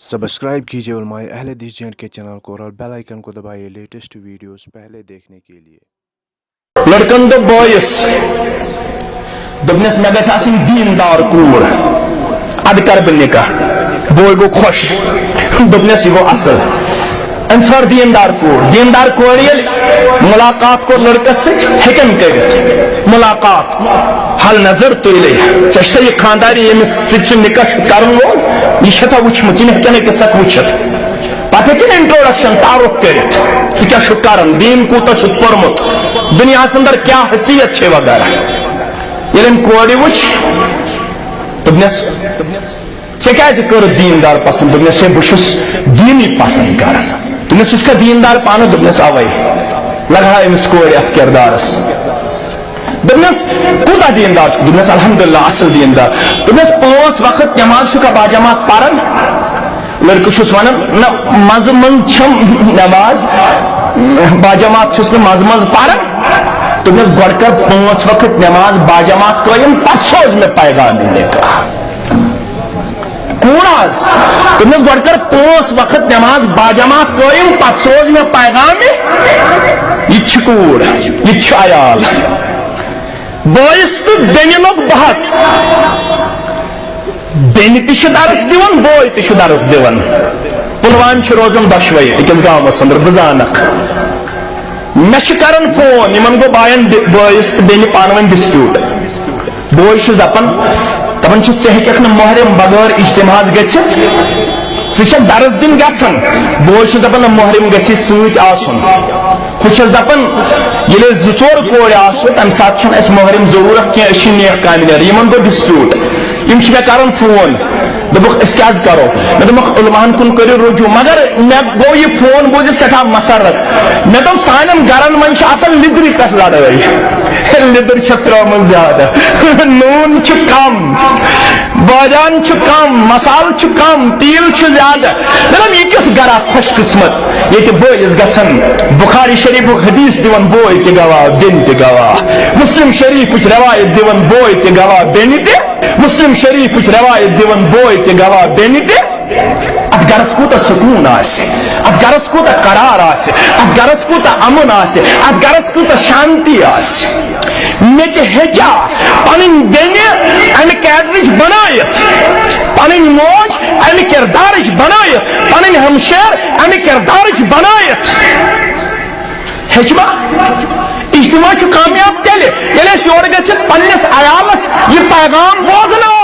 Subscribe कीजिए उलमाए अहले हदीस जेंट के चैनल को और बेल आइकन को दबाइए लेटेस्ट वीडियोस पहले देखने के लिए। लड़कन दो बॉयस दोपनस मे गस आसिन दीनदार कूर अद कर बह निकाह बोय गो खुश दोपनस यह गो असल अंसर दीनदार कोर मुलाकात को लड़कस हेकन कर मुलाकात हल नजर तुले ऐसा यह खानदारी यमिस निकाह कर यह वुचम हेकन अकिस वुचित पे इंट्रोडक्शन तारुफ कर दीन कूत पोर्मुत दुनिया अंदर क्या हैसियत वगैरह ये कोर वुच दोपनस कर दीनदार पसंद दोपनस बहुत दीनी पसंद कर दोपनस का दीनदार पान दोपनस अवै लगा अमिस कोर अत किरदारस दोपनस कूता दीनदार दोपनस अल्हम्दुलिल्लाह असल दीनदार दोपनस 5 वक्त नमाज का बाजमात पारन लड़क वन न मज मं नमाज बाजमात मज मज पारन दोपनस गो कर 5 वक्त नमाज बाजमात कयम पे सोज मे पैगाम निकाह कूड़ाज दोपनस गो कर 5 वक्त नमाज बाजमात कयम पे सोज मे पैगाम यह कूड़ यह अयाल बोयस तो बेन लोग बहत बेन दरस दिवन बोय दरस दिवन पुलवाम रोजान दशवे अकिस गाँवस अंदर बह जानक मे करन फोन इन गो बायन बोयस तो बेन पान वन डिस्प्यूट बोय दपान दपान हेक मोहरम बगैर इज्तिमाज गि दरस दिन गन बोय दपान मोहरम गि सत आसन खुश दपान ये 2-4 कोर तम सात मोहरम जरूरत क्या नेक काम इन गो डिस्प्यूट इन मे कर फोन दोपक क्या करो मे दोपक उलमान कुन करो रुजू मगर मे गो यह फोन बोझ सठा मसरत मे दोप सान गरन मन लिद्र पे लड़ाई लिद्र त्रुम ज्यादा नून कम बाजान कम मसाल कम तिल ज्यादा मतलब यह किस गरा खुश किस्मत ये बोयस गन बुखारी शरीफ हदीस दिवन बोय त गवाह बेन त गवाह मुस्लिम शरीफ रवायत दिवन बोय त गवाह बेन त मुस्लिम शरीफ रवायत दिवन बोय त गवाह बेन त अत गरस कूत सुकून अत गरस कूत करार अत गरस कूत अमन अत गरस कूत शांति मे हेचा पन बेन अमि कैदरिच बनायत पन मोज अमि किरदारिच बनायत पन हमशेर अमि किरदारिच बनायत हेचमा इज्तिमा कामयाब तेल योर गस पन्नस अयालस यह पैगाम बोजनो